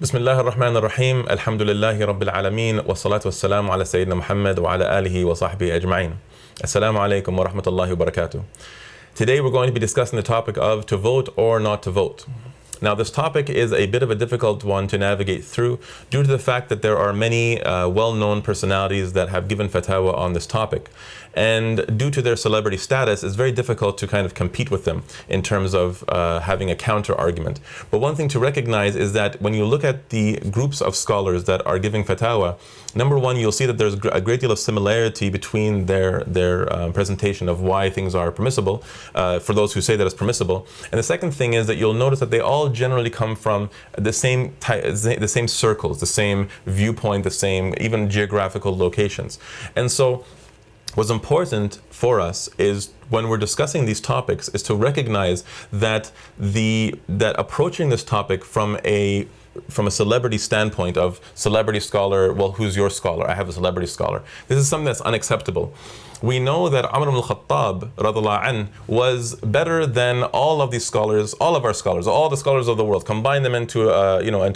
بسم الله الرحمن الرحيم الحمد لله رب العالمين والصلاة والسلام على سيدنا محمد وعلى آله وصحبه أجمعين. Assalamu alaikum wa rahmatullahi wa barakatuh. Today we're going to be discussing the topic of to vote or not to vote. Now this topic is a bit of a difficult one to navigate through due to the fact that there are many well-known personalities that have given fatwa on this topic. And due to their celebrity status, it's very difficult to kind of compete with them in terms of having a counter argument. But one thing to recognize is that when you look at the groups of scholars that are giving fatwa, number one, you'll see that there's a great deal of similarity between their presentation of why things are permissible, for those who say that it's permissible. And the second thing is that you'll notice that they all generally come from the same circles, the same viewpoint, the same even geographical locations. And so what's important for us is when we're discussing these topics is to recognize that approaching this topic from a celebrity standpoint of celebrity scholar, well, who's your scholar? I have a celebrity scholar. This is something that's unacceptable. We know that Umar ibn al-Khattab radhiallahu anh was better than all of these scholars, all of our scholars, all the scholars of the world. Combine them into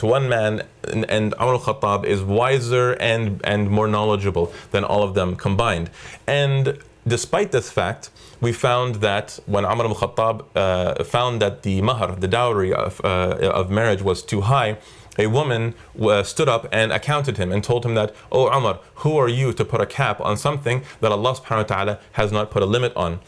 one man, and Umar al-Khattab is wiser and more knowledgeable than all of them combined. And despite this fact, we found that when Umar ibn al-Khattab found that the mahar, the dowry of marriage was too high, a woman stood up and accounted him and told him that, "Oh Umar, who are you to put a cap on something that Allah subhanahu wa ta'ala has not put a limit on?"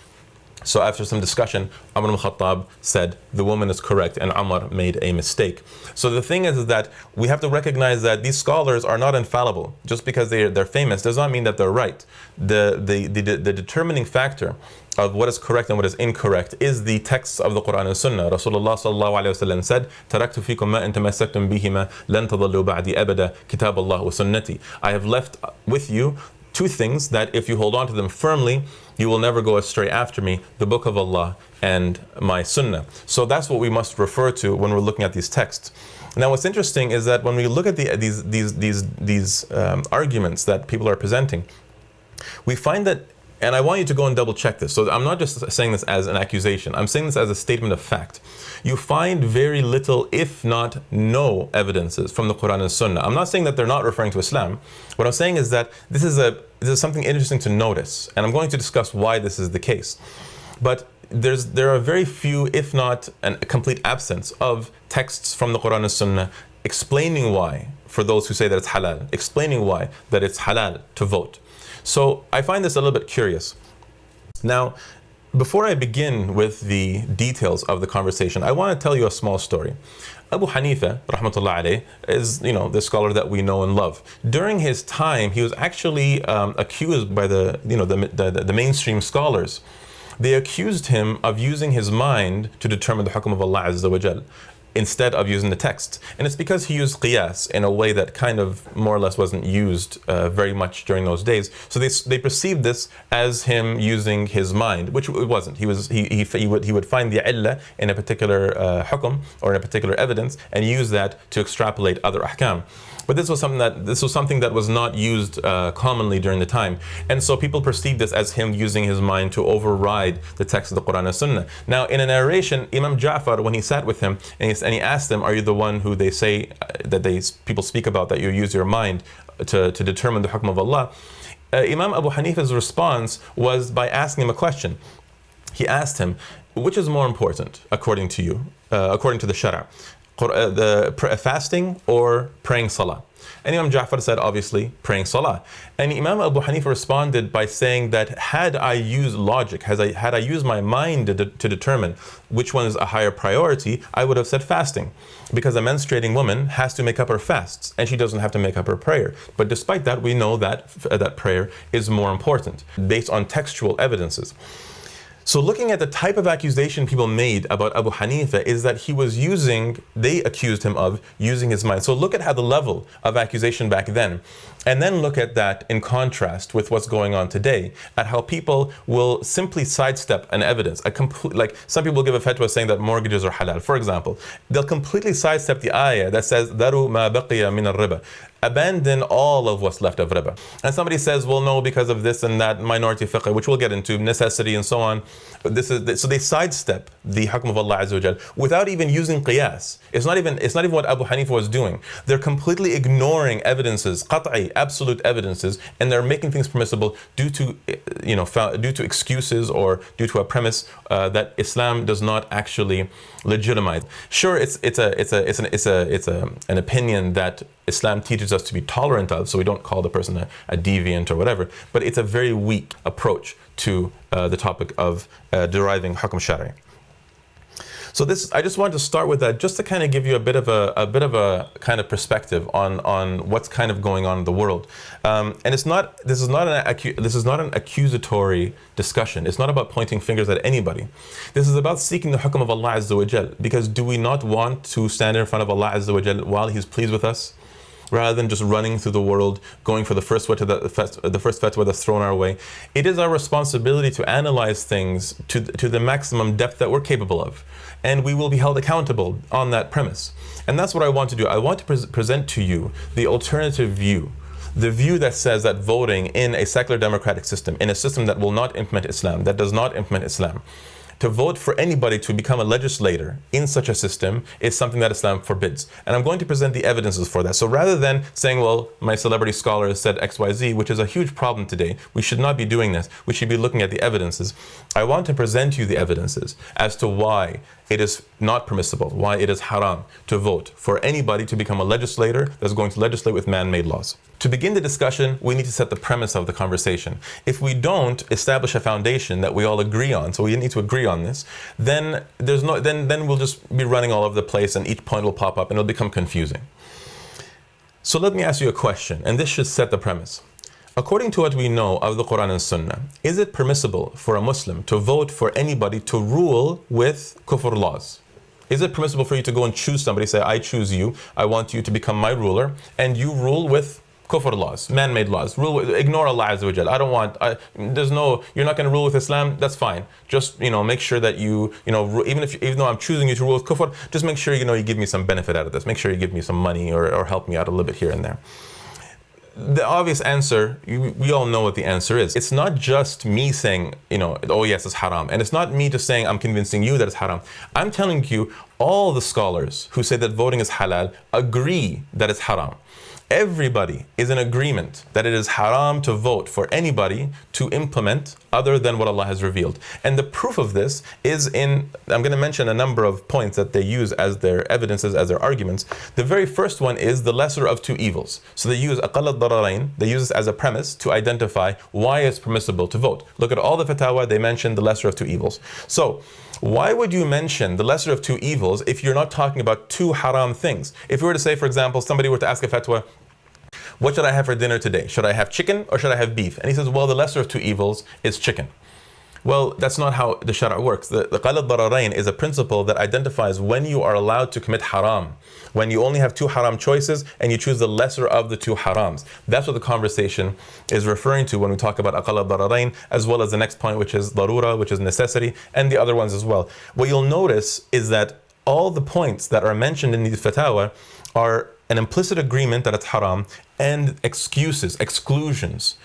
So after some discussion, Umar ibn Khattab said the woman is correct and Umar made a mistake. So the thing is that we have to recognize that these scholars are not infallible. Just because they're famous does not mean that they're right. The determining factor of what is correct and what is incorrect is the texts of the Quran and Sunnah. Rasulullah sallallahu alayhi wa sallam said, "Taraktu fikum ma in tamassaktum bihima lan tadallu ba'di abada, kitab Allah wa sunnati." I have left with you two things that if you hold on to them firmly, you will never go astray after me, the book of Allah and my sunnah. So that's what we must refer to when we're looking at these texts. Now what's interesting is that when we look at these arguments that people are presenting, we find that, and I want you to go and double check this. So I'm not just saying this as an accusation. I'm saying this as a statement of fact. You find very little, if not no, evidences from the Quran and Sunnah. I'm not saying that they're not referring to Islam. What I'm saying is that this is something interesting to notice. And I'm going to discuss why this is the case. But there are very few, if not a complete absence of texts from the Quran and Sunnah explaining why, for those who say that it's halal, explaining why that it's halal to vote. So I find this a little bit curious. Now, before I begin with the details of the conversation, I want to tell you a small story. Abu Hanifa, rahmatullah alayh, is the scholar that we know and love. During his time, he was actually accused by the mainstream scholars. They accused him of using his mind to determine the hukm of Allah Azza wa Jal, instead of using the text. And it's because he used qiyas in a way that kind of more or less wasn't used very much during those days. So they perceived this as him using his mind, which it wasn't. He would find the illah in a particular hukm or in a particular evidence and use that to extrapolate other ahkam. But this was something that was not used commonly during the time. And so people perceived this as him using his mind to override the text of the Quran and Sunnah. Now in a narration, Imam Ja'far, when he sat with him and he asked them, "Are you the one who they say that people speak about, that you use your mind to determine the hukm of Allah?" Imam Abu Hanifa's response was by asking him a question. He asked him, "Which is more important according to you, according to the Shara? Fasting or praying salah?" And Imam Ja'far said, obviously, praying salah. And Imam Abu Hanifa responded by saying that had I used logic, had I used my mind to determine which one is a higher priority, I would have said fasting. Because a menstruating woman has to make up her fasts, and she doesn't have to make up her prayer. But despite that, we know that prayer is more important, based on textual evidences. So looking at the type of accusation people made about Abu Hanifa is that they accused him of using his mind. So look at how the level of accusation back then, and then look at that in contrast with what's going on today, at how people will simply sidestep an evidence. Like some people give a fatwa saying that mortgages are halal, for example. They'll completely sidestep the ayah that says, "Daru ma baqiya min al-riba." abandon all of what's left of riba. And somebody says, well, no, because of this and that minority fiqh, which we'll get into, necessity and so on. So they sidestep the hukm of Allah Azza wa Jal without even using qiyas. It's not even what Abu Hanifa was doing. They're completely ignoring evidences, qat'i, absolute evidences, and they're making things permissible due to excuses or due to a premise that Islam does not actually legitimize. Sure, it's an opinion that Islam teaches us to be tolerant of, so we don't call the person a deviant or whatever, but it's a very weak approach to the topic of deriving hukm shari. So I just wanted to start with that, just to kind of give you a bit of a kind of perspective on what's kind of going on in the world. And this is not an accusatory discussion. It's not about pointing fingers at anybody. This is about seeking the hukm of Allah Azza wa Jal. Because do we not want to stand in front of Allah Azza wa Jal while He's pleased with us, rather than just running through the world, going for the first fatwa that's thrown our way? It is our responsibility to analyze things to the maximum depth that we're capable of. And we will be held accountable on that premise. And that's what I want to do. I want to present to you the alternative view. The view that says that voting in a secular democratic system, in a system that will not implement Islam, that does not implement Islam, to vote for anybody to become a legislator in such a system is something that Islam forbids. And I'm going to present the evidences for that. So rather than saying, well, my celebrity scholar has said XYZ, which is a huge problem today, we should not be doing this. We should be looking at the evidences. I want to present you the evidences as to why it is not permissible, why it is haram to vote for anybody to become a legislator that's going to legislate with man-made laws. To begin the discussion, we need to set the premise of the conversation. If we don't establish a foundation that we all agree on, so we need to agree on this, then we'll just be running all over the place and each point will pop up and it'll become confusing. So let me ask you a question, and this should set the premise. According to what we know of the Quran and Sunnah, is it permissible for a Muslim to vote for anybody to rule with kufr laws? Is it permissible for you to go and choose somebody, say, I choose you, I want you to become my ruler, and you rule with kufr laws, man-made laws, ignore Allah Azza wa Jal. You're not going to rule with Islam, that's fine. Just, make sure that even though I'm choosing you to rule with kufr, just make sure, you give me some benefit out of this. Make sure you give me some money or help me out a little bit here and there. The obvious answer, we all know what the answer is. It's not just me saying, oh yes, it's haram. And it's not me just saying, I'm convincing you that it's haram. I'm telling you, all the scholars who say that voting is halal agree that it's haram. Everybody is in agreement that it is haram to vote for anybody to implement other than what Allah has revealed. And the proof of this is I'm going to mention a number of points that they use as their evidences, as their arguments. The very first one is the lesser of two evils. So they use aqall ad-dararain, they use this as a premise to identify why it's permissible to vote. Look at all the fatwa, they mention the lesser of two evils. So why would you mention the lesser of two evils if you're not talking about two haram things? If we were to say, for example, somebody were to ask a fatwa, what should I have for dinner today? Should I have chicken or should I have beef? And he says, well, the lesser of two evils is chicken. Well, that's not how the Shara works. The aqall ad-dararain is a principle that identifies when you are allowed to commit haram, when you only have two haram choices and you choose the lesser of the two harams. That's what the conversation is referring to when we talk about aqall ad-dararain, as well as the next point, which is darura, which is necessity, and the other ones as well. What you'll notice is that all the points that are mentioned in these fatwa are an implicit agreement that it's haram and exclusions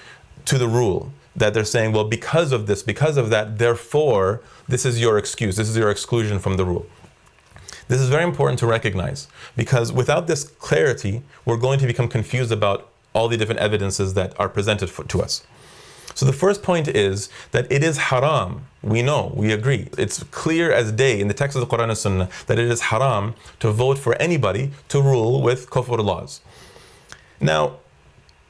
to the rule, that they're saying, well, because of this, because of that, therefore, this is your excuse, this is your exclusion from the rule. This is very important to recognize, because without this clarity, we're going to become confused about all the different evidences that are presented to us. So the first point is that it is haram. We know, we agree. It's clear as day in the text of the Quran and Sunnah that it is haram to vote for anybody to rule with kufr laws. Now,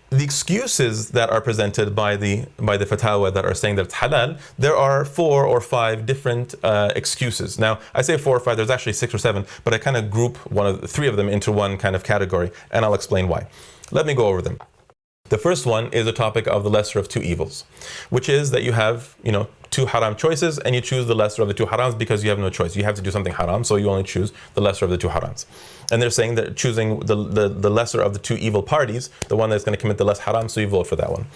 the excuses that are presented by the fatwa that are saying that it's halal, there are 4 or 5 different excuses. Now, I say 4 or 5, there's actually 6 or 7, but I kind of group 3 of them into one kind of category, and I'll explain why. Let me go over them. The first one is the topic of the lesser of two evils, which is that you have, two haram choices and you choose the lesser of the two harams because you have no choice. You have to do something haram, so you only choose the lesser of the two harams. And they're saying that choosing the lesser of the two evil parties, the one that's going to commit the less haram, so you vote for that one.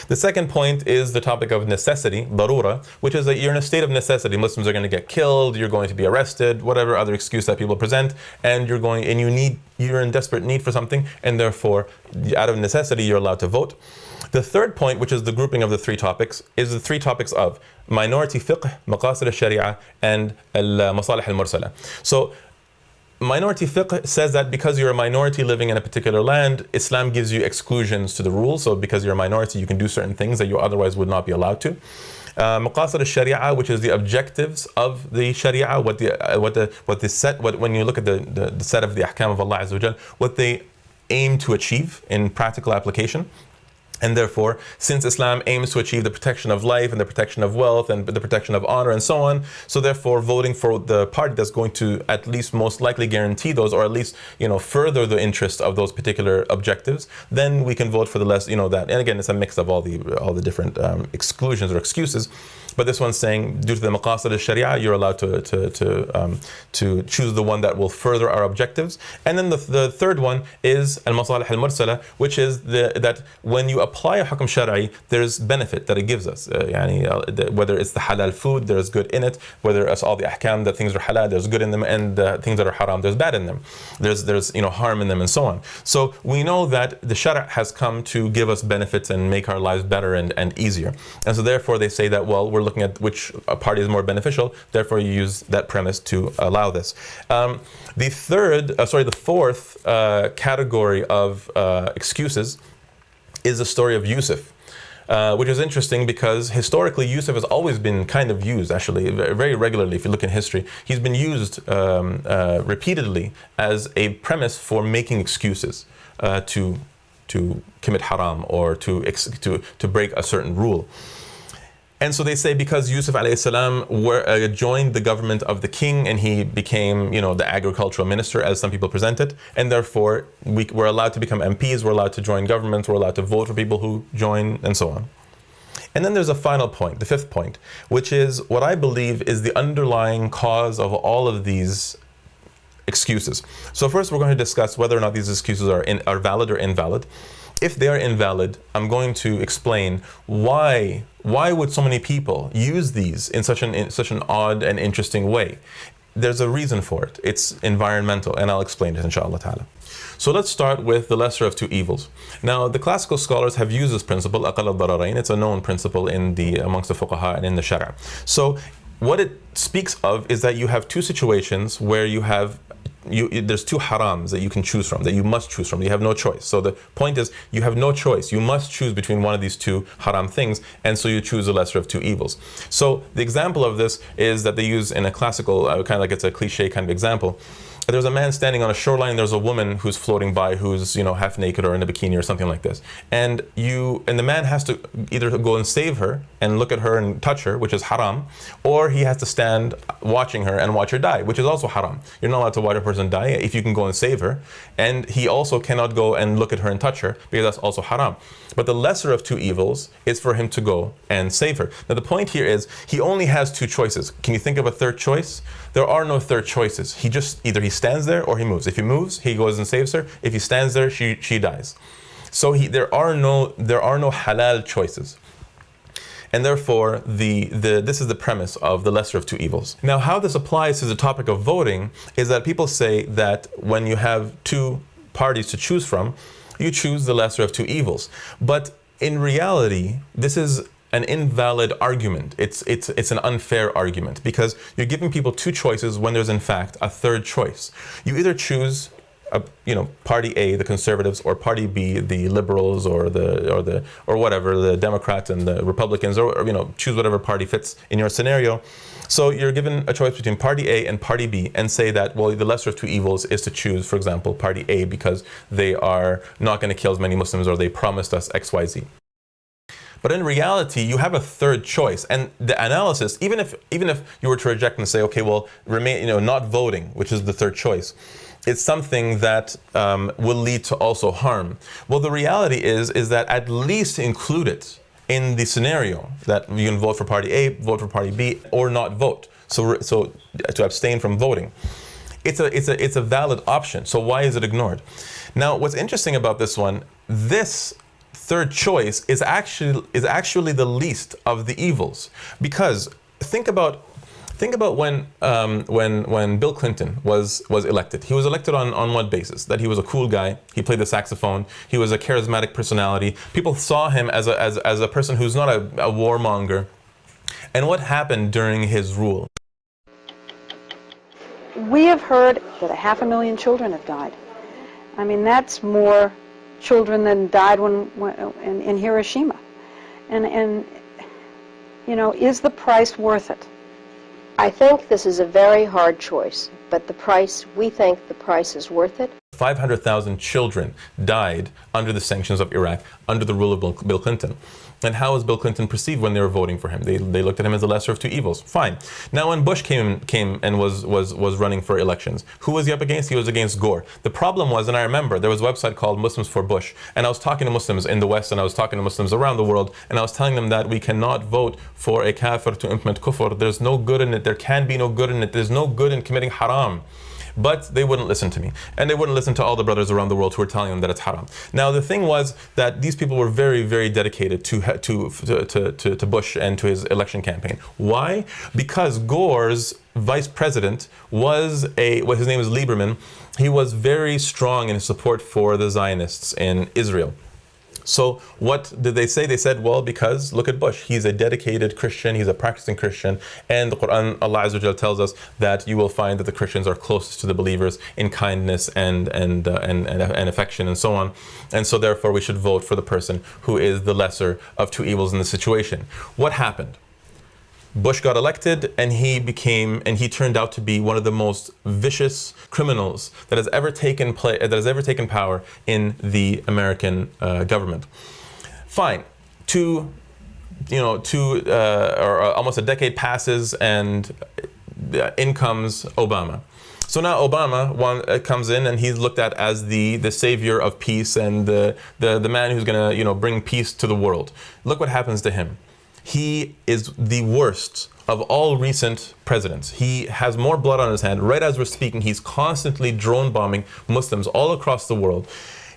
The second point is the topic of necessity, darura, which is that you're in a state of necessity. Muslims are going to get killed, you're going to be arrested, whatever other excuse that people present, and you're in desperate need for something, and therefore, out of necessity, you're allowed to vote. The third point, which is the grouping of the three topics, is the three topics of minority fiqh, maqasid al-sharia, and al-masalih al-mursala. So, minority fiqh says that because you're a minority living in a particular land, Islam gives you exclusions to the rules. So because you're a minority, you can do certain things that you otherwise would not be allowed to. Maqasid al-sharia, which is the objectives of the sharia, when you look at the set of the ahkam of Allah Azza wa Jal, what they aim to achieve in practical application. And therefore, since Islam aims to achieve the protection of life and the protection of wealth and the protection of honor and so on, so therefore voting for the party that's going to at least most likely guarantee those, or at least further the interest of those particular objectives, then we can vote for the less, that. And again, it's a mix of all the different exclusions or excuses. But this one's saying, due to the maqasid al-sharia, you're allowed to choose the one that will further our objectives. And then the third one is al-masalih al-mursala, which is that when you apply a hukm shari'i, there's benefit that it gives us. Whether it's the halal food, there's good in it. Whether it's all the ahkam, that things are halal, there's good in them, and things that are haram, there's bad in them. There's harm in them, and so on. So we know that the shara' has come to give us benefits and make our lives better and easier. And so therefore they say that, well, we're looking at which party is more beneficial, therefore you use that premise to allow this. The fourth category of excuses is the story of Yusuf, which is interesting because historically Yusuf has always been kind of used, actually, very regularly. If you look in history, he's been used repeatedly as a premise for making excuses to commit haram or to break a certain rule. And so they say because Yusuf alayhi salam joined the government of the king and he became, the agricultural minister, as some people present it, and therefore we're allowed to become MPs, we're allowed to join governments, we're allowed to vote for people who join, and so on. And then there's a final point, the fifth point, which is what I believe is the underlying cause of all of these excuses. So first we're going to discuss whether or not these excuses are valid or invalid. If they are invalid, I'm going to explain why would so many people use these in such an odd and interesting way. There's a reason for it. It's environmental, and I'll explain it inshallah ta'ala. So let's start with the lesser of two evils. Now, the classical scholars have used this principle, aqal al-dararain. It's a known principle amongst the fuqaha and in the shara'. So what it speaks of is that you have two situations where there's two harams that you can choose from, that you must choose from. You have no choice. So the point is, you have no choice. You must choose between one of these two haram things, and so you choose the lesser of two evils. So the example of this is that they use in a classical, kind of like it's a cliche kind of example. There's a man standing on a shoreline, there's a woman who's floating by who's half naked or in a bikini or something like this. And the man has to either go and save her and look at her and touch her, which is haram, or he has to stand watching her and watch her die, which is also haram. You're not allowed to watch a person die if you can go and save her. And he also cannot go and look at her and touch her because that's also haram. But the lesser of two evils is for him to go and save her. Now the point here is he only has two choices. Can you think of a third choice? There are no third choices. He stands there or he moves. If he moves, he goes and saves her. If he stands there, she dies. So there are no halal choices. And therefore, this is the premise of the lesser of two evils. Now, how this applies to the topic of voting is that people say that when you have two parties to choose from, you choose the lesser of two evils. But in reality, this is an invalid argument. It's an unfair argument because you're giving people two choices when there's in fact a third choice. You either choose party A, the conservatives, or party B, the liberals, or whatever, the Democrats and the Republicans, or choose whatever party fits in your scenario. So you're given a choice between party A and party B, and say that, well, the lesser of two evils is to choose, for example, party A because they are not going to kill as many Muslims, or they promised us XYZ. But in reality, you have a third choice, and the analysis, even if you were to reject and say, okay, well, remain, not voting, which is the third choice, it's something that will lead to also harm. Well, the reality is that at least include it in the scenario that you can vote for party A, vote for party B, or not vote. So to abstain from voting. It's a valid option. So why is it ignored? Now, what's interesting about this one, this third choice is actually the least of the evils, because think about when Bill Clinton was elected. He was elected on what basis? That he was a cool guy. He played the saxophone. He was a charismatic personality. People saw him as a person who's not a warmonger. And what happened during his rule? We have heard that 500,000 children have died. I mean, that's more children than died in Hiroshima. And you know, is the price worth it? I think this is a very hard choice, but we think the price is worth it. 500,000 children died under the sanctions of Iraq, under the rule of Bill Clinton. And how was Bill Clinton perceived when they were voting for him? They looked at him as the lesser of two evils. Fine. Now when Bush came and was running for elections, who was he up against? He was against Gore. The problem was, and I remember, there was a website called Muslims for Bush, and I was talking to Muslims in the West, and I was talking to Muslims around the world, and I was telling them that we cannot vote for a kafir to implement kufr. There's no good in it. There can be no good in it. There's no good in committing haram. But they wouldn't listen to me, and they wouldn't listen to all the brothers around the world who were telling them that it's haram. Now the thing was that these people were very, very dedicated to Bush and to his election campaign. Why? Because Gore's vice president was his name is Lieberman. He was very strong in his support for the Zionists in Israel. So what did they say? They said, well, because look at Bush. He's a dedicated Christian. He's a practicing Christian. And the Quran, Allah Azza wa Jalla tells us that you will find that the Christians are closest to the believers in kindness and affection and so on. And so therefore we should vote for the person who is the lesser of two evils in the situation. What happened? Bush got elected, and he turned out to be one of the most vicious criminals that has ever taken power in the American government. Fine, almost a decade passes, and in comes Obama. So now Obama comes in, and he's looked at as the savior of peace and the man who's going to bring peace to the world. Look what happens to him. He is the worst of all recent presidents. He has more blood on his hand. Right as we're speaking, he's constantly drone bombing Muslims all across the world.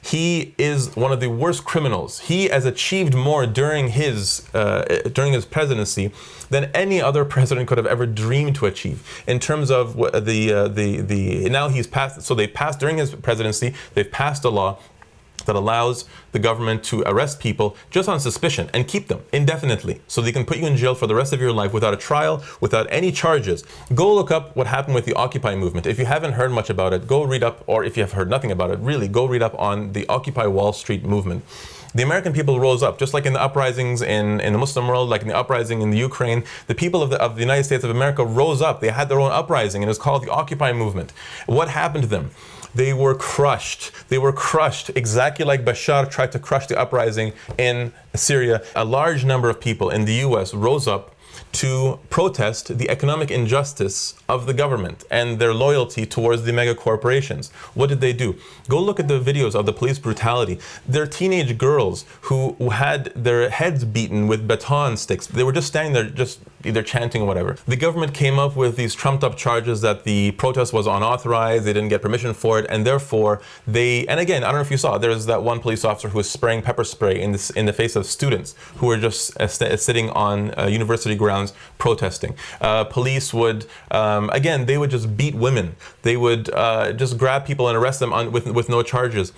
He is one of the worst criminals. He has achieved more during his presidency than any other president could have ever dreamed to achieve. In terms of now he's passed. So they passed during his presidency. They've passed a law that allows the government to arrest people just on suspicion and keep them indefinitely, so they can put you in jail for the rest of your life without a trial, without any charges. Go look up what happened with the Occupy movement. If you haven't heard much about it, go read up, or if you have heard nothing about it, really go read up on the Occupy Wall Street movement. The American people rose up, just like in the uprisings in the Muslim world, like in the uprising in the Ukraine. The people of the United States of America rose up. They had their own uprising, and it was called the Occupy movement. What happened to them? They were crushed. They were crushed exactly like Bashar tried to crush the uprising in Syria. A large number of people in the US rose up to protest the economic injustice of the government and their loyalty towards the mega corporations. What did they do? Go look at the videos of the police brutality. They're teenage girls who had their heads beaten with baton sticks. They were just standing there, just either chanting or whatever. The government came up with these trumped up charges that the protest was unauthorized, they didn't get permission for it, and therefore and again, I don't know if you saw, there's that one police officer who was spraying pepper spray in the face of students who were just sitting on university grounds protesting. Police would, again, they would just beat women. They would just grab people and arrest them with no charges.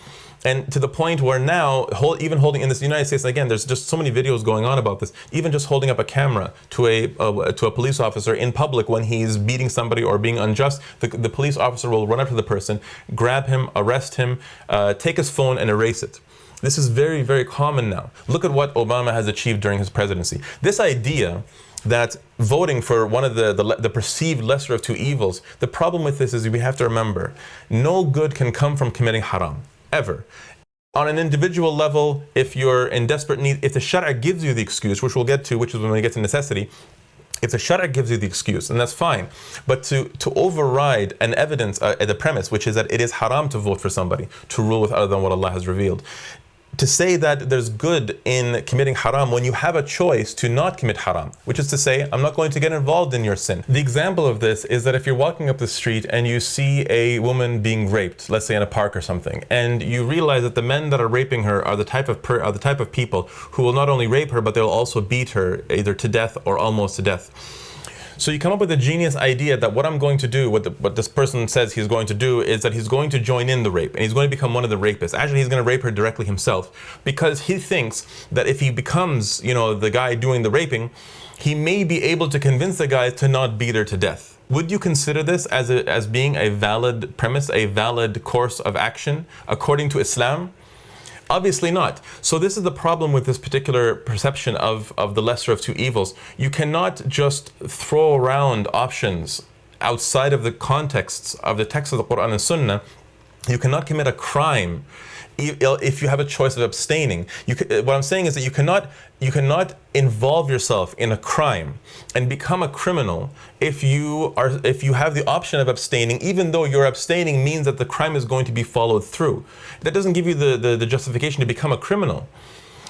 And to the point where now, even holding in this United States, and again, there's just so many videos going on about this, even just holding up a camera to a police officer in public when he's beating somebody or being unjust, the police officer will run up to the person, grab him, arrest him, take his phone and erase it. This is very, very common now. Look at what Obama has achieved during his presidency. This idea that voting for one of the perceived lesser of two evils, the problem with this is we have to remember, no good can come from committing haram, ever. On an individual level, if you're in desperate need, if the Shara gives you the excuse, which we'll get to, which is when we get to necessity, if the Shara gives you the excuse, and that's fine. But to override an evidence, the premise, which is that it is haram to vote for somebody, to rule with other than what Allah has revealed, to say that there's good in committing haram when you have a choice to not commit haram, which is to say, I'm not going to get involved in your sin. The example of this is that if you're walking up the street and you see a woman being raped, let's say in a park or something, and you realize that the men that are raping her are the type of people who will not only rape her, but they'll also beat her either to death or almost to death. So you come up with a genius idea that what I'm going to do, what this person says he's going to do, is that he's going to join in the rape and he's going to become one of the rapists. Actually, he's going to rape her directly himself, because he thinks that if he becomes, the guy doing the raping, he may be able to convince the guy to not beat her to death. Would you consider this as being a valid premise, a valid course of action according to Islam? Obviously not. So this is the problem with this particular perception of the lesser of two evils. You cannot just throw around options outside of the contexts of the text of the Quran and Sunnah. You cannot commit a crime if you have a choice of abstaining. What I'm saying is that you cannot involve yourself in a crime and become a criminal if you have the option of abstaining, even though your abstaining means that the crime is going to be followed through. That doesn't give you the justification to become a criminal.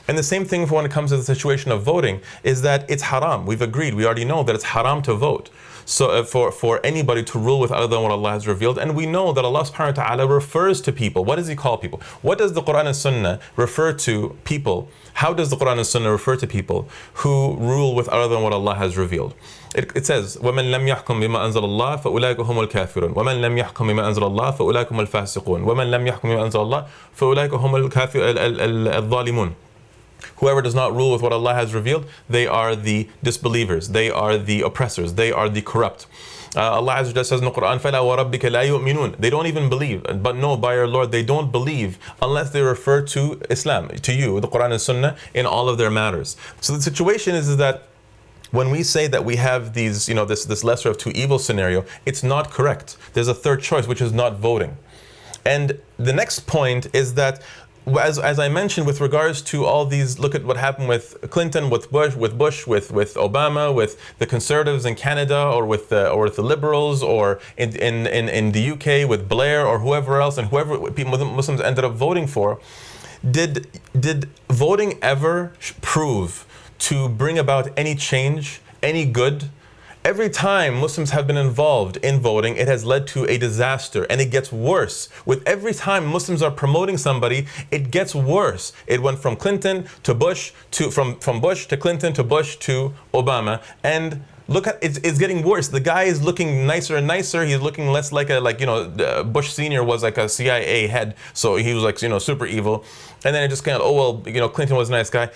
And the same thing when it comes to the situation of voting is that it's haram. We've agreed, we already know that it's haram to vote. So for anybody to rule with other than what Allah has revealed. And we know that Allah subhanahu wa ta'ala refers to people. What does He call people? What does the Quran and Sunnah refer to people? How does the Quran and Sunnah refer to people who rule with other than what Allah has revealed? It says, وَمَنْ لَمْ يَحْكُمْ بِمَا أَنزَلَ اللَّهِ فَأُولَٰئِكَ هُمُ الْكَافِرُونَ وَمَنْ لَمْ يَحْكُمْ بِمَا أَنزَلَ اللَّهِ فَأُولَٰئِكَ هُمُ الْفَاسِقُونَ وَمَنْ لَمْ يَحْكُمْ بِمَا أَنزَلَ اللَّهِ فَأُولَٰئِكَ هُمُ الظَّالِمُونَ. Whoever does not rule with what Allah has revealed, they are the disbelievers, they are the oppressors, they are the corrupt. Allah Azza wa Jalla says in the Quran, فَلَا وَرَبِّكَ لَا يُؤْمِنُونَ. They don't even believe. But no, by our Lord, they don't believe unless they refer to Islam, to you, the Quran and Sunnah, in all of their matters. So the situation is that when we say that we have these, this lesser of two evils scenario, it's not correct. There's a third choice, which is not voting. And the next point is that as I mentioned, with regards to all these, look at what happened with Clinton, with Bush, with Obama, with the conservatives in Canada, or with the liberals, or in the UK with Blair, or whoever else, and whoever Muslims ended up voting for. Did voting ever prove to bring about any change, any good? Every time Muslims have been involved in voting, it has led to a disaster, and it gets worse. With every time Muslims are promoting somebody, it gets worse. It went from Clinton to Bush, from Bush to Clinton to Bush to Obama, and look at it's getting worse. The guy is looking nicer and nicer. He's looking less like Bush Senior was like a CIA head, so he was like super evil, and then it just kind of Clinton was a nice guy.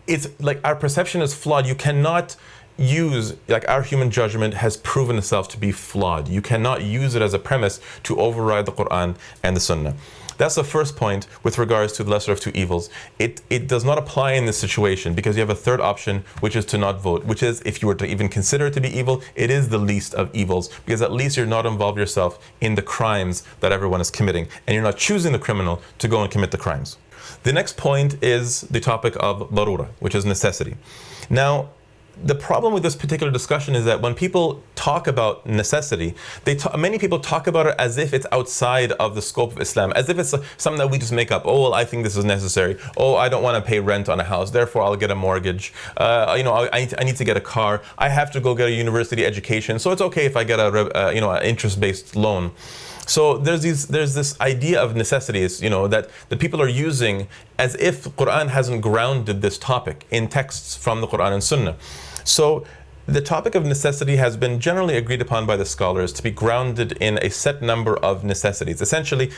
It's like our perception is flawed. You cannot use, our human judgment has proven itself to be flawed. You cannot use it as a premise to override the Quran and the Sunnah. That's the first point with regards to the lesser of two evils. It does not apply in this situation because you have a third option, which is to not vote, which is, if you were to even consider it to be evil, it is the least of evils, because at least you're not involved yourself in the crimes that everyone is committing, and you're not choosing the criminal to go and commit the crimes. The next point is the topic of darura, which is necessity. Now, the problem with this particular discussion is that when people talk about necessity, many people talk about it as if it's outside of the scope of Islam, as if it's something that we just make up. Oh, well, I think this is necessary. Oh, I don't want to pay rent on a house, therefore I'll get a mortgage. I need to get a car. I have to go get a university education, so it's okay if I get an interest-based loan. So there's this idea of necessities, that the people are using as if the Quran hasn't grounded this topic in texts from the Quran and Sunnah. So the topic of necessity has been generally agreed upon by the scholars to be grounded in a set number of necessities. Essentially,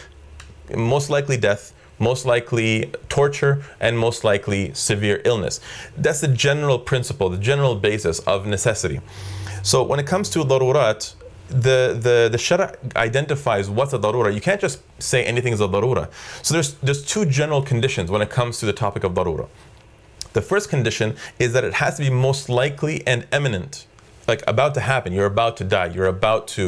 most likely death, most likely torture, and most likely severe illness. That's the general principle, the general basis of necessity. So when it comes to darurat, the Shara identifies what's a darura. You can't just say anything is a darura. So there's two general conditions when it comes to the topic of darura. The first condition is that it has to be most likely and imminent. like about to happen. You're about to die. You're about to,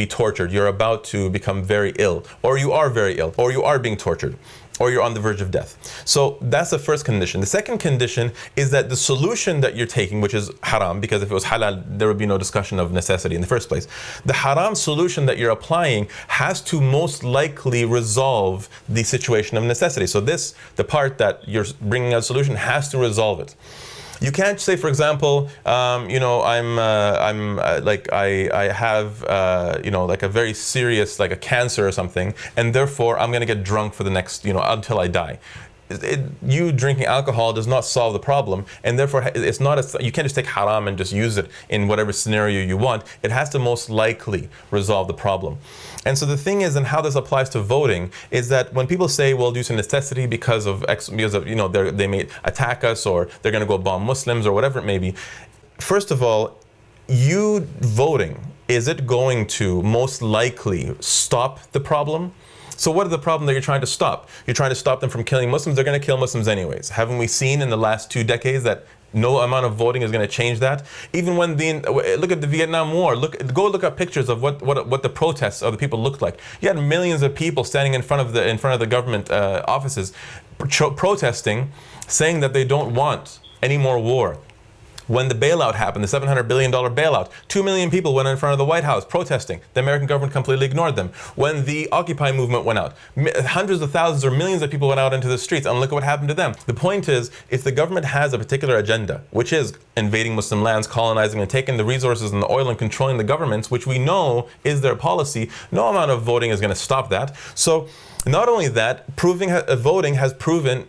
be tortured. You're about to become very ill, or you are very ill, or you are being tortured, or you're on the verge of death. So that's the first condition. The second condition is that the solution that you're taking, which is haram, because if it was halal, there would be no discussion of necessity in the first place. The haram solution that you're applying has to most likely resolve the situation of necessity. So the part that you're bringing a solution has to resolve it. You can't say, for example, I have, like a very serious, like a cancer or something, and therefore I'm going to get drunk for the next, until I die. You drinking alcohol does not solve the problem, and therefore it's not you can't just take haram and just use it in whatever scenario you want. It has to most likely resolve the problem. And so the thing is, and how this applies to voting, is that when people say, well, due to necessity because of they may attack us, or they're going to go bomb Muslims, or whatever it may be. First of all, you voting, is it going to most likely stop the problem? So what is the problem that you're trying to stop? You're trying to stop them from killing Muslims. They're going to kill Muslims anyways. Haven't we seen in the last 2 decades that no amount of voting is going to change that? Even when look at the Vietnam War. Go look at pictures of what the protests of the people looked like. You had millions of people standing in front of the government offices, protesting, saying that they don't want any more war. When the bailout happened, the $700 billion bailout, 2 million people went in front of the White House protesting. The American government completely ignored them. When the Occupy movement went out, hundreds of thousands or millions of people went out into the streets, and look at what happened to them. The point is, if the government has a particular agenda, which is invading Muslim lands, colonizing and taking the resources and the oil and controlling the governments, which we know is their policy, no amount of voting is going to stop that. So not only that, voting has proven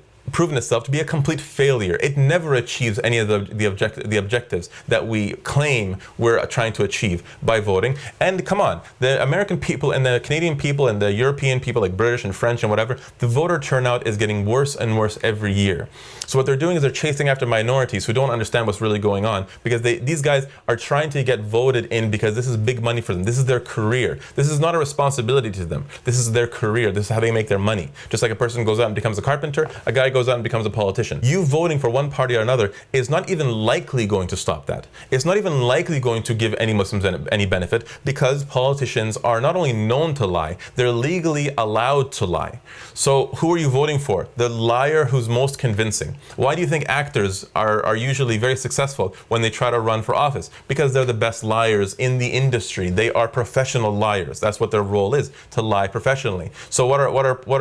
itself to be a complete failure. It never achieves any of the objectives that we claim we're trying to achieve by voting. And come on, the American people and the Canadian people and the European people, like British and French and whatever, the voter turnout is getting worse and worse every year. So what they're doing is they're chasing after minorities who don't understand what's really going on, because these guys are trying to get voted in because this is big money for them. This is their career. This is not a responsibility to them. This is their career. This is how they make their money. Just like a person goes out and becomes a carpenter, a guy goes out and becomes a politician. You voting for one party or another is not even likely going to stop that. It's not even likely going to give any Muslims any benefit, because politicians are not only known to lie, they're legally allowed to lie. So who are you voting for? The liar who's most convincing. Why do you think actors are usually very successful when they try to run for office? Because they're the best liars in the industry. They are professional liars. That's what their role is, to lie professionally. So what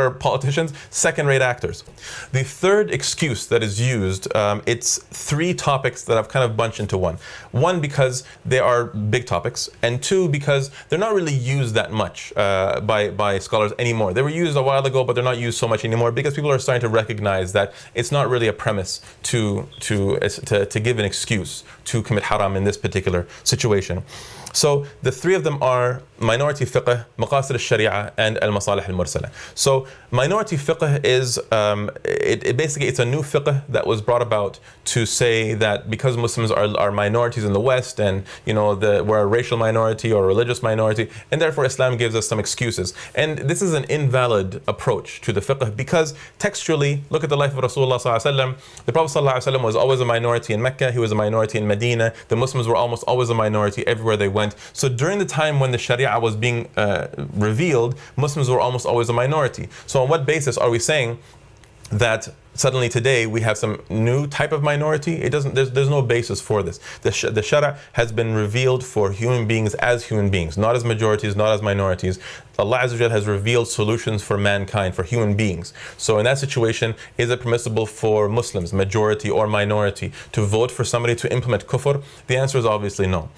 are politicians? Second-rate actors. The third excuse that is used, it's 3 topics that I've kind of bunched into one. 1, because they are big topics, and 2, because they're not really used that much by scholars anymore. They were used a while ago, but they're not used so much anymore, because people are starting to recognize that it's not really a premise to give an excuse to commit haram in this particular situation. So the 3 of them are minority fiqh, maqasid al-sharia, and al-masalih al-mursala. So minority fiqh is, basically it's a new fiqh that was brought about to say that because Muslims are minorities in the West, and we're a racial minority or a religious minority, and therefore Islam gives us some excuses. And this is an invalid approach to the fiqh, because textually, look at the life of Rasulullah sallallahu alaihi wasallam. The Prophet sallallahu alaihi wasallam was always a minority in Mecca. He was a minority in Medina. The Muslims were almost always a minority everywhere they went. So during the time when the Sharia was being revealed, Muslims were almost always a minority. So on what basis are we saying that suddenly today we have some new type of minority? There's no basis for this. The Sharia has been revealed for human beings as human beings, not as majorities, not as minorities. Allah Azza wa Jal has revealed solutions for mankind, for human beings. So in that situation, is it permissible for Muslims, majority or minority, to vote for somebody to implement kufr? The answer is obviously no.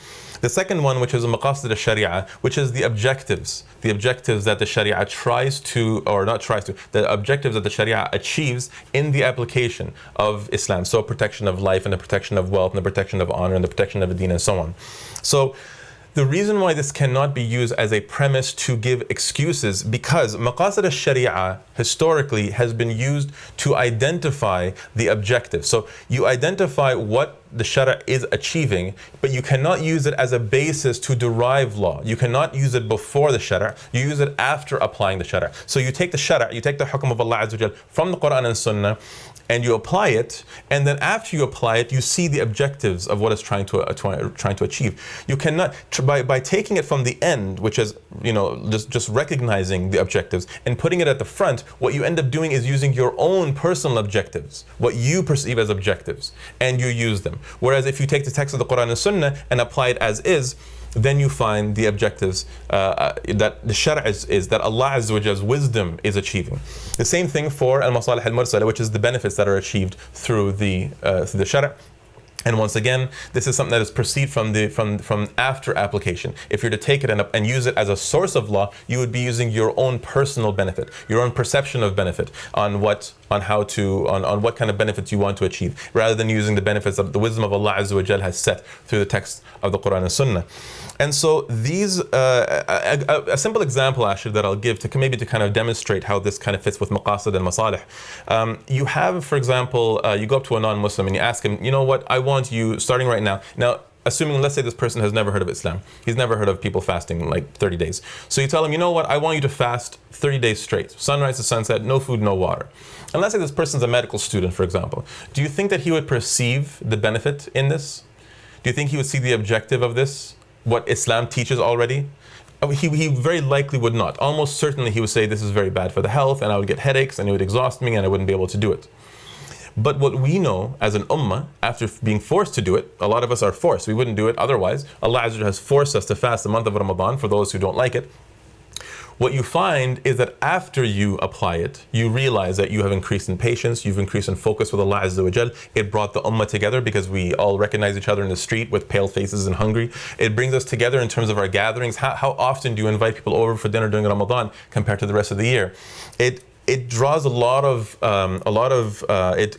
The second one, which is maqasid al-sharia, which is the objectives that the Sharia tries to, or not tries to, the objectives that the Sharia achieves in the application of Islam. So protection of life, and the protection of wealth, and the protection of honor, and the protection of the deen, and so on. So the reason why this cannot be used as a premise to give excuses, because maqasid al-sharia historically has been used to identify the objective. So you identify what the Sharia is achieving, but you cannot use it as a basis to derive law. You cannot use it before the Sharia. You use it after applying the Sharia. So you take the Sharia, you take the hukm of Allah Azza wa Jal from the Quran and Sunnah, and you apply it, and then after you apply it, you see the objectives of what it's trying to achieve. You cannot, by taking it from the end, which is, just recognizing the objectives and putting it at the front, what you end up doing is using your own personal objectives, what you perceive as objectives, and you use them. Whereas if you take the text of the Quran and Sunnah and apply it as is, then you find the objectives that the shara is that Allah Azza wa Jalla's wisdom is achieving. The same thing for al-masalih al-mursala, which is the benefits that are achieved through the shara. And once again, this is something that is perceived from after application. If you're to take it and use it as a source of law, you would be using your own personal benefit, your own perception of benefit on what kind of benefits you want to achieve, rather than using the benefits that the wisdom of Allah Azza wa Jal has set through the text of the Quran and Sunnah. And so these, a simple example actually that I'll give to kind of demonstrate how this kind of fits with maqasid and masalih. You have, for example, you go up to a non-Muslim and you ask him, you know what, I want you, starting right now, assuming, let's say this person has never heard of Islam. He's never heard of people fasting like 30 days. So you tell him, you know what, I want you to fast 30 days straight, sunrise to sunset, no food, no water. And let's say this person's a medical student, for example. Do you think that he would perceive the benefit in this? Do you think he would see the objective of this? What Islam teaches already? He very likely would not. Almost certainly he would say this is very bad for the health and I would get headaches and it would exhaust me and I wouldn't be able to do it. But what we know as an ummah, after being forced to do it, a lot of us are forced. We wouldn't do it otherwise. Allah Azza wa Jalla has forced us to fast the month of Ramadan for those who don't like it. What you find is that after you apply it, you realize that you have increased in patience, you've increased in focus with Allah Azza wa Jal. It brought the ummah together because we all recognize each other in the street with pale faces and hungry. It brings us together in terms of our gatherings. How often do you invite people over for dinner during Ramadan compared to the rest of the year? It draws it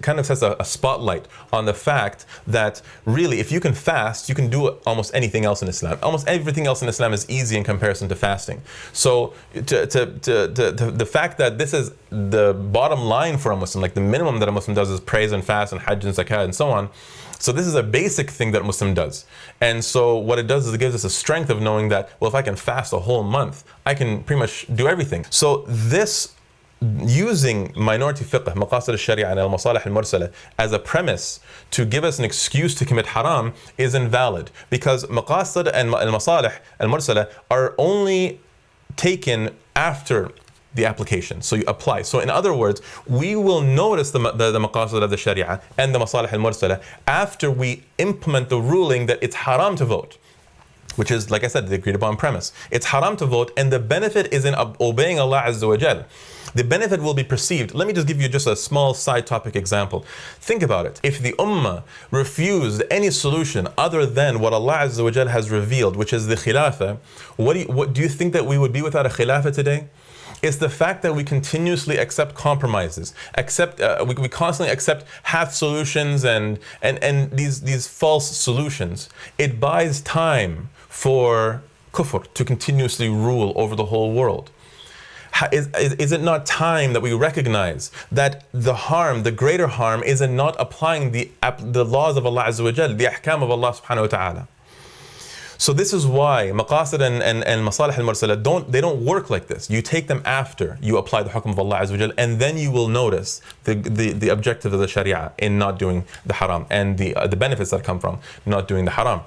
kind of sets a spotlight on the fact that really, if you can fast, you can do almost anything else in Islam. Almost everything else in Islam is easy in comparison to fasting. So the fact that this is the bottom line for a Muslim, like the minimum that a Muslim does is praise and fast and hajj and zakat and so on. So this is a basic thing that a Muslim does. And so what it does is it gives us a strength of knowing that, well, if I can fast a whole month, I can pretty much do everything. So this, using minority fiqh, maqasid al-sharia and al-masalih al-mursala as a premise to give us an excuse to commit haram is invalid, because maqasid and al-masalih al-mursala are only taken after the application. So you apply. So in other words, we will notice the maqasid of the sharia and the masalih al-mursala after we implement the ruling that it's haram to vote, which is, like I said, the agreed upon premise. It's haram to vote, and the benefit is in obeying Allah Azza wa Jal. The benefit will be perceived. Let me just give you just a small side topic example. Think about it. If the ummah refused any solution other than what Allah Azza wa Jal has revealed, which is the khilafah, what do you think that we would be without a khilafah today? It's the fact that we continuously accept compromises, we constantly accept half solutions and these false solutions. It buys time for kufr to continuously rule over the whole world. Is it not time that we recognize that the greater harm is in not applying the laws of Allah Azza wa Jal, the ahkam of Allah subhanahu wa ta'ala? So this is why maqasid and masalih al-mursala they don't work like this. You take them after you apply the hukm of Allah Azza wa Jal, and then you will notice the objective of the sharia in not doing the haram and the benefits that come from not doing the haram.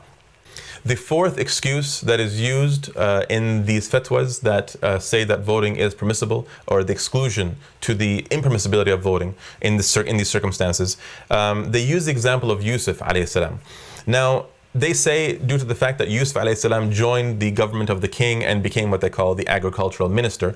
The fourth excuse that is used in these fatwas that say that voting is permissible, or the exclusion to the impermissibility of voting in these circumstances, they use the example of Yusuf alayhi salam. Now, they say due to the fact that Yusuf alayhi salam joined the government of the king and became what they call the agricultural minister,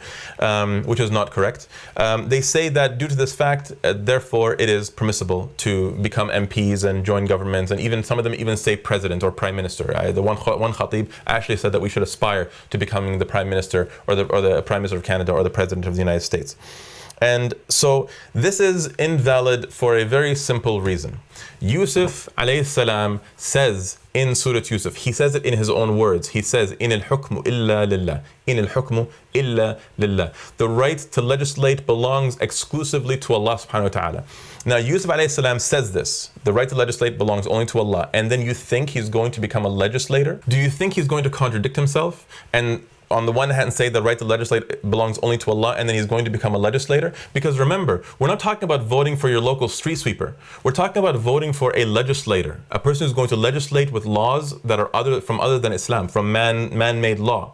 which is not correct. They say that due to this fact, therefore it is permissible to become MPs and join governments, and even some of them even say president or prime minister. The one khatib actually said that we should aspire to becoming the prime minister or the prime minister of Canada or the president of the United States. And so this is invalid for a very simple reason. Yusuf alayhi salam says in Surah Yusuf, he says it in his own words. He says, "In al-hukmu illa lillah. In al-hukmu illa lillah." The right to legislate belongs exclusively to Allah subhanahu wa ta'ala. Now Yusuf alayhi salam says this, the right to legislate belongs only to Allah, and then you think he's going to become a legislator? Do you think he's going to contradict himself and on the one hand say the right to legislate belongs only to Allah and then he's going to become a legislator? Because remember, we're not talking about voting for your local street sweeper. We're talking about voting for a legislator, a person who's going to legislate with laws that are other than Islam, from man-made law.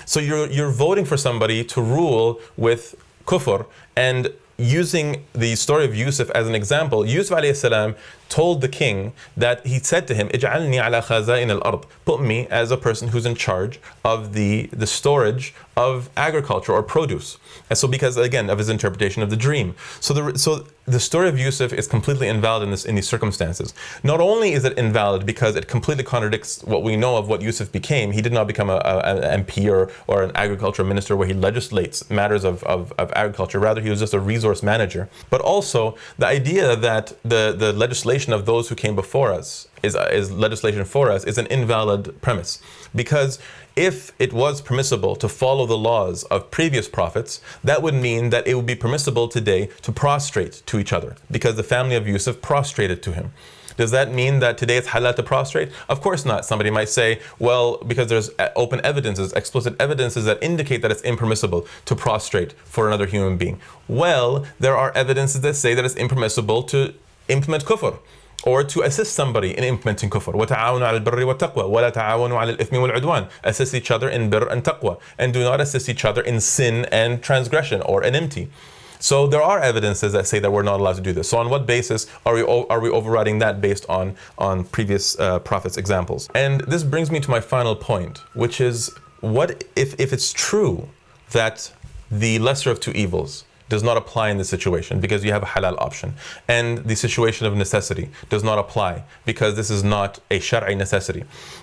So you're voting for somebody to rule with kufr. And using the story of Yusuf as an example, Yusuf alayhi salam told the king that he said to him, "Ij'alni ala khaza'in al-ard," put me as a person who's in charge of the storage of agriculture or produce. And so, because again of his interpretation of the dream, so the story of Yusuf is completely invalid in these circumstances. Not only is it invalid because it completely contradicts what we know of what Yusuf became. He did not become an MP or an agriculture minister where he legislates matters of agriculture. Rather, he was just a resource manager. But also the idea that the legislation of those who came before us is legislation for us is an invalid premise. Because if it was permissible to follow the laws of previous prophets, that would mean that it would be permissible today to prostrate to each other, because the family of Yusuf prostrated to him. Does that mean that today it's halal to prostrate? Of course not. Somebody might say, well, because there's open evidences, explicit evidences that indicate that it's impermissible to prostrate for another human being. Well, there are evidences that say that it's impermissible to implement kufr, or to assist somebody in implementing kufr. وَتَعَاوَنُوا عَلَى الْبِرِّ وَالتَّقْوَى وَلَا تَعَاوَنُوا عَلَى الْإِثْمِ وَالْعُدْوَانِ. Assist each other in birr and taqwa, and do not assist each other in sin and transgression or enmity. So there are evidences that say that we're not allowed to do this. So on what basis are we overriding that based on previous prophets' examples? And this brings me to my final point, which is, what if it's true that the lesser of two evils does not apply in this situation because you have a halal option, and the situation of necessity does not apply because this is not a shar'i necessity,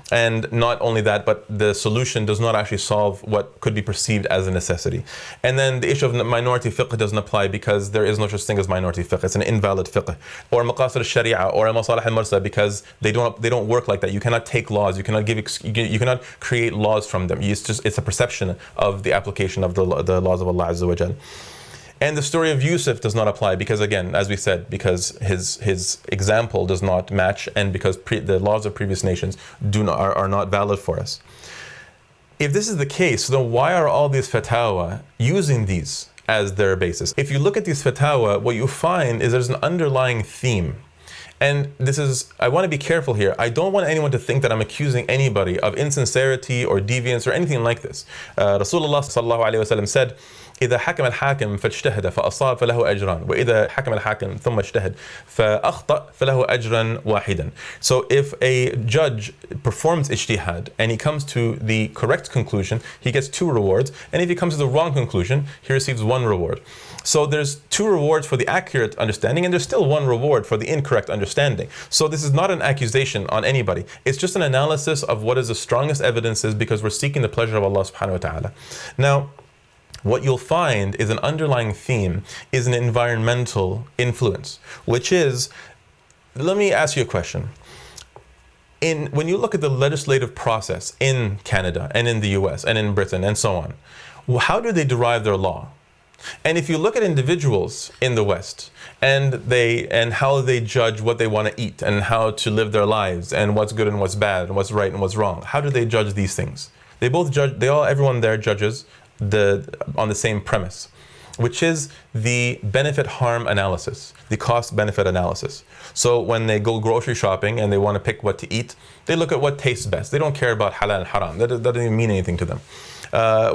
and not only that, but the solution does not actually solve what could be perceived as a necessity, and then the issue of minority fiqh doesn't apply because there is no such thing as minority fiqh, it's an invalid fiqh, or maqasid al-sharia or masalih al-marsa, because they don't work like that. You cannot take laws, you cannot you cannot create laws from them. It's a perception of the application of the laws of Allah Azza wa Jal. And the story of Yusuf does not apply because, again, as we said, because his example does not match, and because the laws of previous nations are not valid for us. If this is the case, then why are all these fatwa using these as their basis? If you look at these fatwa, what you find is there's an underlying theme. And I want to be careful here. I don't want anyone to think that I'm accusing anybody of insincerity or deviance or anything like this. Rasulullah sallallahu alayhi wa sallam said, إذا حكم الحاكم فاجتهد فأصاب فله أجران وإذا حكم الحاكم ثم اجتهد فأخطأ فله أجرا واحدا. So if a judge performs ijtihad and he comes to the correct conclusion, he gets 2 rewards, and if he comes to the wrong conclusion, he receives 1 reward. So there's 2 rewards for the accurate understanding, and there's still 1 reward for the incorrect understanding. So this is not an accusation on anybody. It's just an analysis of what is the strongest evidences, because we're seeking the pleasure of Allah subhanahu wa ta'ala. Now, what you'll find is an underlying theme is an environmental influence, which is, let me ask you a question. When you look at the legislative process in Canada and in the US and in Britain and so on, how do they derive their law? And if you look at individuals in the West and how they judge what they want to eat and how to live their lives and what's good and what's bad and what's right and what's wrong, how do they judge these things? Everyone there judges on the same premise, which is the benefit-harm analysis, the cost-benefit analysis. So when they go grocery shopping and they want to pick what to eat, they look at what tastes best. They don't care about halal and haram. That doesn't even mean anything to them.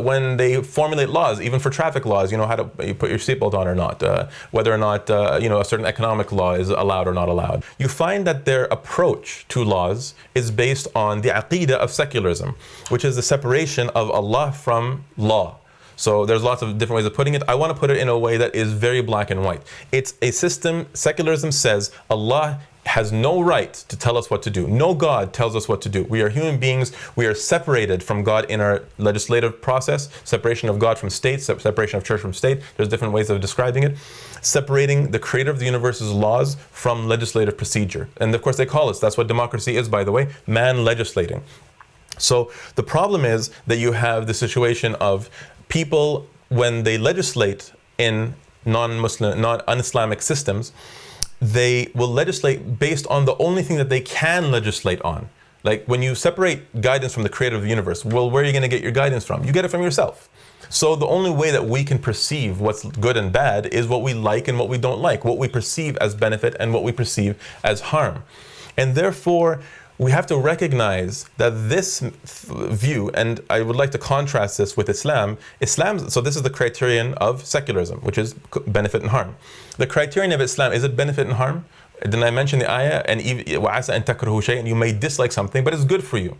When they formulate laws, even for traffic laws, how to put your seatbelt on or not, whether or not a certain economic law is allowed or not allowed. You find that their approach to laws is based on the aqeedah of secularism, which is the separation of Allah from law. So there's lots of different ways of putting it. I want to put it in a way that is very black and white. It's a system, secularism says Allah has no right to tell us what to do. No God tells us what to do. We are human beings. We are separated from God in our legislative process, separation of God from state, separation of church from state. There's different ways of describing it. Separating the creator of the universe's laws from legislative procedure. And of course they call us, that's what democracy is, by the way, man legislating. So the problem is that you have the situation of people, when they legislate in non-Muslim, non-Islamic systems, they will legislate based on the only thing that they can legislate on, Like when you separate guidance from the creator of the universe, well, where are you going to get your guidance from? You get it from yourself. So the only way that we can perceive what's good and bad is what we like and what we don't like, what we perceive as benefit and what we perceive as harm. And therefore, we have to recognize that this view, and I would like to contrast this with Islam. So this is the criterion of secularism, which is benefit and harm. The criterion of Islam, is it benefit and harm? Didn't I mention the ayah? And وَعَسَى أَن تَكْرَهُ شَيْئًا, you may dislike something, but it's good for you.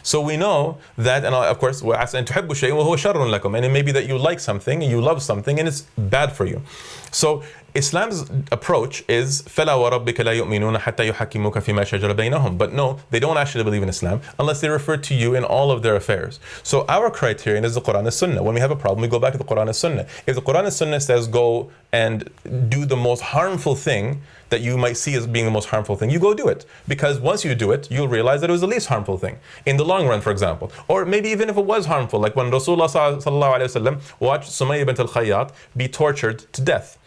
So we know that, and of course, وَعَسَى أَن تُحِبُّ شَيْئًا وَهُوَ شَرٌ لَكُمْ, and it may be that you like something and you love something and it's bad for you. So Islam's approach is فَلَا وَرَبِّكَ لَا يُؤْمِنُونَ حَتَّى يُحَكِّمُوكَ فِي مَا شَجَرَ بَيْنَهُم. But no, they don't actually believe in Islam unless they refer to you in all of their affairs. So our criterion is the Quran and Sunnah. When we have a problem, we go back to the Quran and Sunnah. If the Quran and Sunnah says go and do the most harmful thing that you might see as being the most harmful thing, you go do it. Because once you do it, you'll realize that it was the least harmful thing in the long run, for example. Or maybe even if it was harmful, like when Rasulullah sallallahu alaihi wasallam watched Sumayya bint al-Khayyat be tortured to death.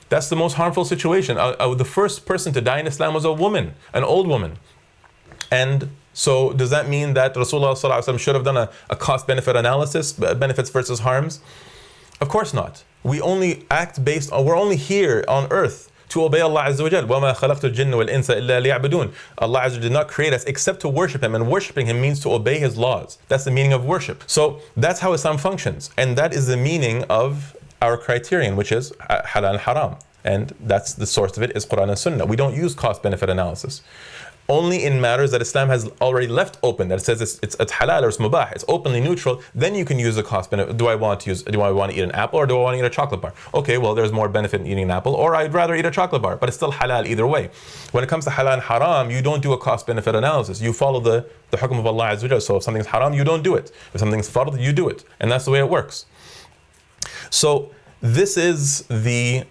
That's the most harmful situation. The first person to die in Islam was a woman, an old woman. And so does that mean that Rasulullah sallallahu alaihi wasallam should have done a cost-benefit analysis, benefits versus harms? Of course not. We only act based on, we're only here on earth to obey Allah Azza wa Jal. وَمَا خَلَقْتُ الْجِنَّ وَالْإِنسَ إِلَّا لِيَعْبُدُونَ. Allah Azza wa Jal did not create us except to worship Him, and worshiping Him means to obey His laws. That's the meaning of worship. So that's how Islam functions, and that is the meaning of our criterion, which is halal and haram. And that's the source of it is Quran and Sunnah. We don't use cost-benefit analysis. Only in matters that Islam has already left open, that it says it's halal or it's mubah, it's openly neutral, then you can use the cost benefit. Do I want to eat an apple or do I want to eat a chocolate bar? Okay, well, there's more benefit in eating an apple, or I'd rather eat a chocolate bar, but it's still halal either way. When it comes to halal and haram, you don't do a cost benefit analysis. You follow the hukm of Allah Azza wa Jalla. So if something's haram, you don't do it. If something's fard, you do it. And that's the way it works. So this is the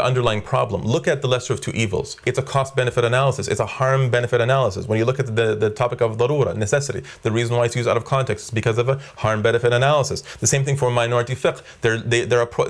underlying problem. Look at the lesser of two evils. It's a cost-benefit analysis. It's a harm-benefit analysis. When you look at the topic of darura, necessity, the reason why it's used out of context is because of a harm-benefit analysis. The same thing for minority fiqh.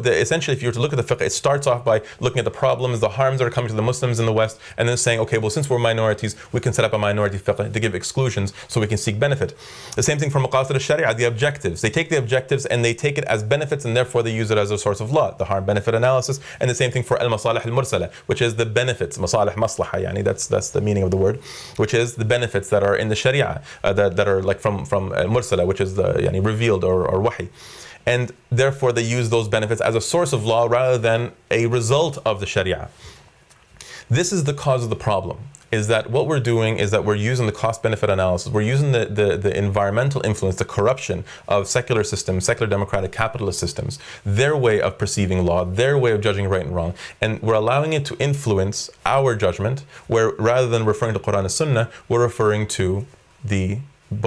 Essentially, if you were to look at the fiqh, it starts off by looking at the problems, the harms that are coming to the Muslims in the West, and then saying, okay, well, since we're minorities, we can set up a minority fiqh to give exclusions so we can seek benefit. The same thing for maqasid al-sharia, the objectives. They take the objectives and they take it as benefits, and therefore they use it as a source of law, the harm-benefit analysis. And the same thing for al-masalih al-mursala, which is the benefits, masalih maslaha, yani that's the meaning of the word, which is the benefits that are in the sharia, that are like from mursala, which is the revealed or wahi. And therefore they use those benefits as a source of law rather than a result of the sharia. This is the cause of the problem, is that what we're doing is that we're using the cost-benefit analysis, we're using the environmental influence, the corruption of secular systems, secular democratic capitalist systems, their way of perceiving law, their way of judging right and wrong, and we're allowing it to influence our judgment, where rather than referring to Quran and Sunnah, we're referring to the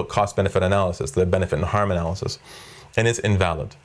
cost-benefit analysis, the benefit and harm analysis, and it's invalid.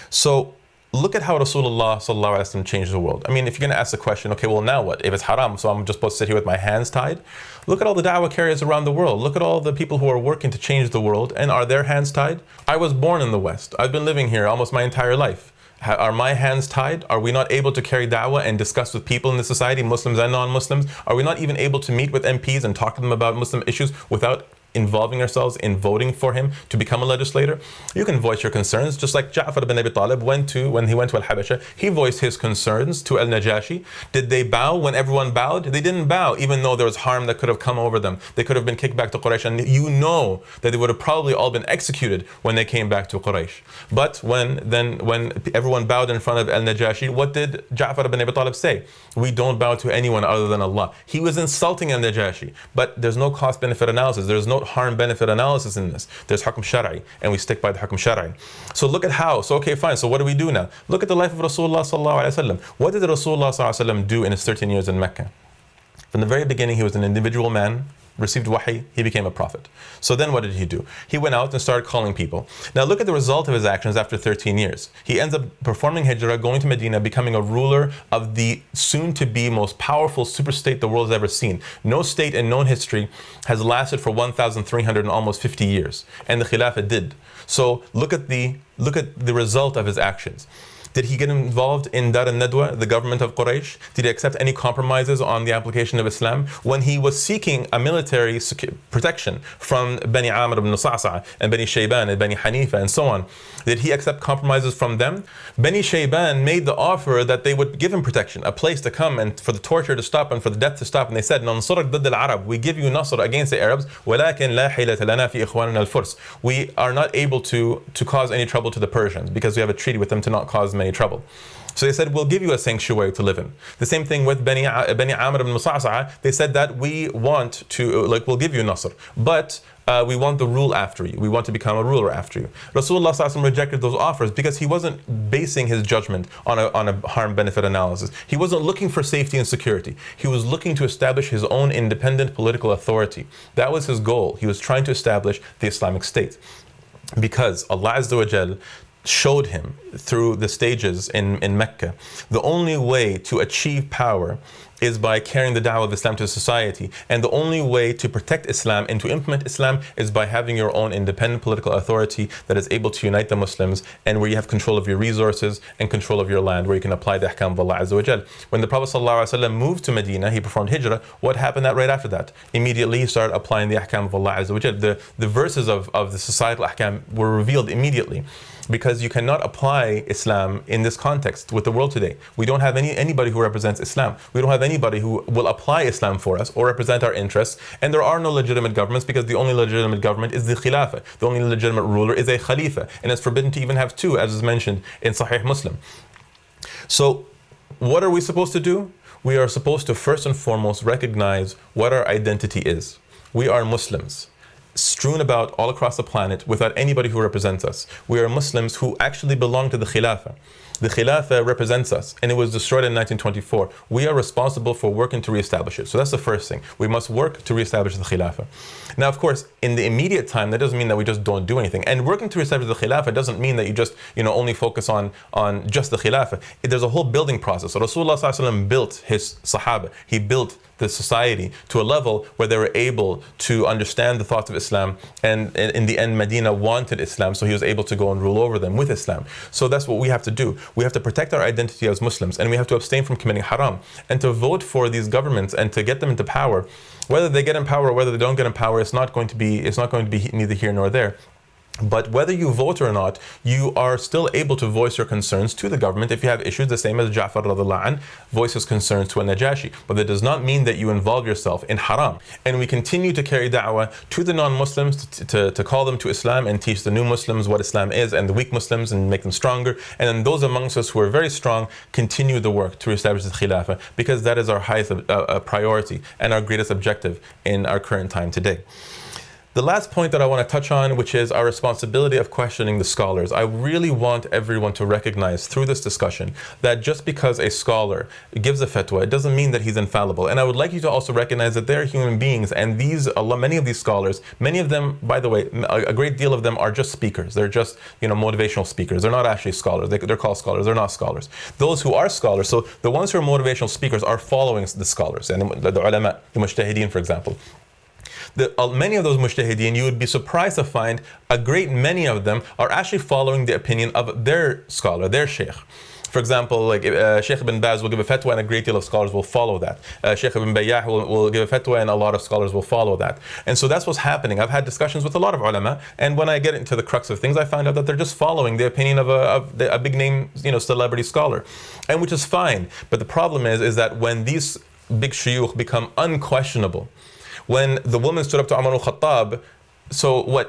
So look at how Rasulullah sallallahu alaihi wasallam changed the world. I mean, if you're going to ask the question, okay, well now what? If it's haram, so I'm just supposed to sit here with my hands tied? Look at all the da'wah carriers around the world. Look at all the people who are working to change the world, and are their hands tied? I was born in the West. I've been living here almost my entire life. Are my hands tied? Are we not able to carry da'wah and discuss with people in the society, Muslims and non-Muslims? Are we not even able to meet with MPs and talk to them about Muslim issues without involving ourselves in voting for him to become a legislator? You can voice your concerns, just like Ja'far ibn Abi Talib when he went to Al-Habasha, he voiced his concerns to Al-Najashi. Did they bow when everyone bowed? They didn't bow, even though there was harm that could have come over them. They could have been kicked back to Quraysh, and you know that they would have probably all been executed when they came back to Quraysh. But when everyone bowed in front of Al-Najashi, what did Ja'far ibn Abi Talib say? We don't bow to anyone other than Allah. He was insulting Al-Najashi, but there's no cost-benefit analysis. There's no harm-benefit analysis in this. There's hukm shar'i, and we stick by the hukm shar'i. So look at how. So okay, fine. So what do we do now? Look at the life of Rasulullah sallallahu alaihi wasallam. What did Rasulullah sallallahu alaihi wasallam do in his 13 years in Mecca? From the very beginning, he was an individual man, received wahi, he became a prophet. So then what did he do? He went out and started calling people. Now look at the result of his actions after 13 years. He ends up performing hijrah, going to Medina, becoming a ruler of the soon-to-be most powerful superstate the world has ever seen. No state in known history has lasted for 1,300 and almost 50 years. And the Khilafah did. So look at the result of his actions. Did he get involved in Dar al-Nadwa, the government of Quraysh? Did he accept any compromises on the application of Islam? When he was seeking a military protection from Bani Amr ibn Sa'sa'a and Bani Shayban and Bani Hanifa and so on, did he accept compromises from them? Bani Shayban made the offer that they would give him protection, a place to come and for the torture to stop and for the death to stop. And they said, "Nansurak ضد العرب," we give you Nasr against the Arabs. وَلَكِنْ لَا حِيلَةَ لَنَا فِي إِخْوَانِنَا الْفُرْس. We are not able to cause any trouble to the Persians because we have a treaty with them to not cause them any trouble. So they said, we'll give you a sanctuary to live in. The same thing with Bani Amr ibn Sa'sa'a. They said that we want to, we'll give you Nasr, but we want the rule after you. We want to become a ruler after you. Rasulullah ﷺ rejected those offers because he wasn't basing his judgment on a harm-benefit analysis. He wasn't looking for safety and security. He was looking to establish his own independent political authority. That was his goal. He was trying to establish the Islamic State. Because Allah Azza wa Jal showed him through the stages in Mecca, the only way to achieve power is by carrying the da'wah of Islam to society. And the only way to protect Islam and to implement Islam is by having your own independent political authority that is able to unite the Muslims and where you have control of your resources and control of your land, where you can apply the ahkam of Allah Azza wa Jal. When the Prophet ﷺ moved to Medina, he performed hijrah. What happened right after that? Immediately he started applying the ahkam of Allah Azza wa Jal. The verses of the societal ahkam were revealed immediately. Because you cannot apply Islam in this context with the world today. We don't have anybody who represents Islam. We don't have anybody who will apply Islam for us or represent our interests. And there are no legitimate governments because the only legitimate government is the Khilafah. The only legitimate ruler is a Khalifa. And it's forbidden to even have two, as is mentioned in Sahih Muslim. So what are we supposed to do? We are supposed to first and foremost recognize what our identity is. We are Muslims, strewn about all across the planet without anybody who represents us. We are Muslims who actually belong to the Khilafah. The Khilafah represents us, and it was destroyed in 1924. We are responsible for working to reestablish it. So that's the first thing. We must work to reestablish the Khilafah. Now, of course, in the immediate time, that doesn't mean that we just don't do anything. And working to reestablish the Khilafah doesn't mean that you just, only focus on just the Khilafah. There's a whole building process. So Rasulullah ﷺ built his Sahaba. He built the society to a level where they were able to understand the thoughts of Islam, and in the end Medina wanted Islam, so he was able to go and rule over them with Islam. So that's what we have to do. We have to protect our identity as Muslims, and we have to abstain from committing haram, and to vote for these governments and to get them into power. Whether they get in power or whether they don't get in power, it's not going to be neither here nor there. But whether you vote or not, you are still able to voice your concerns to the government if you have issues, the same as Ja'far radiallahu anh voices concerns to a Najashi. But that does not mean that you involve yourself in haram. And we continue to carry da'wah to the non-Muslims to call them to Islam and teach the new Muslims what Islam is and the weak Muslims and make them stronger. And then those amongst us who are very strong continue the work to establish the Khilafah, because that is our highest priority and our greatest objective in our current time today. The last point that I want to touch on, which is our responsibility of questioning the scholars. I really want everyone to recognize through this discussion that just because a scholar gives a fatwa, it doesn't mean that he's infallible. And I would like you to also recognize that they're human beings, and many of these scholars, many of them, by the way, a great deal of them are just speakers. They're just, motivational speakers. They're not actually scholars. They're called scholars. They're not scholars. Those who are scholars, so the ones who are motivational speakers are following the scholars, and the ulama, the mujtahideen, for example. Many of those mujtahideen, you would be surprised to find a great many of them are actually following the opinion of their scholar, their sheikh. For example, like Sheikh ibn Baz will give a fatwa and a great deal of scholars will follow that. Sheikh ibn Bayyah will give a fatwa and a lot of scholars will follow that. And so that's what's happening. I've had discussions with a lot of ulama, and when I get into the crux of things, I find out that they're just following the opinion of a big name, celebrity scholar, and which is fine. But the problem is that when these big shuyukh become unquestionable, when the woman stood up to Umar al-Khattab, so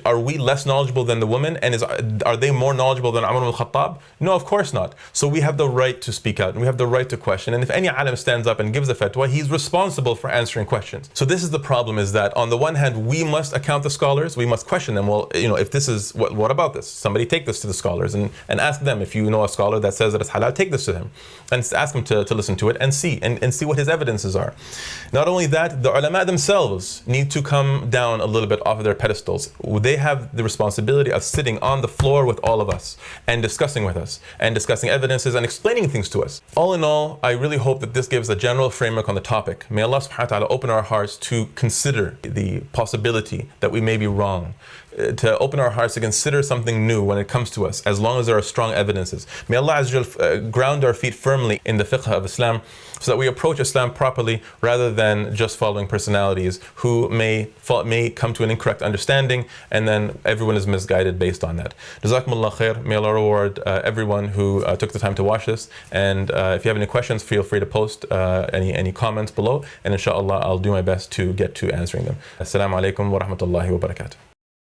are we less knowledgeable than the woman, and are they more knowledgeable than Umar al-Khattab? No, of course not. So we have the right to speak out, and we have the right to question, and if any alim stands up and gives a fatwa, he's responsible for answering questions. So this is the problem, is that on the one hand, we must account the scholars, we must question them. Well, if this is, what about this? Somebody take this to the scholars and ask them. If you know a scholar that says that it's halal, take this to him and ask him to listen to it and see what his evidences are. Not only that, the ulama themselves need to come down a little bit off of their pedestals. They have the responsibility of sitting on the floor with all of us and discussing with us and discussing evidences and explaining things to us. All in all, I really hope that this gives a general framework on the topic. May Allah subhanahu wa ta'ala open our hearts to consider the possibility that we may be wrong. to open our hearts to consider something new when it comes to us, as long as there are strong evidences. May Allah Azza wa Jal ground our feet firmly in the fiqh of Islam, so that we approach Islam properly rather than just following personalities who may come to an incorrect understanding, and then everyone is misguided based on that. Jazakumullah khair. May Allah reward everyone who took the time to watch this. And if you have any questions, feel free to post any comments below, and inshallah I'll do my best to get to answering them. Assalamu alaikum wa rahmatullahi wa barakatuh.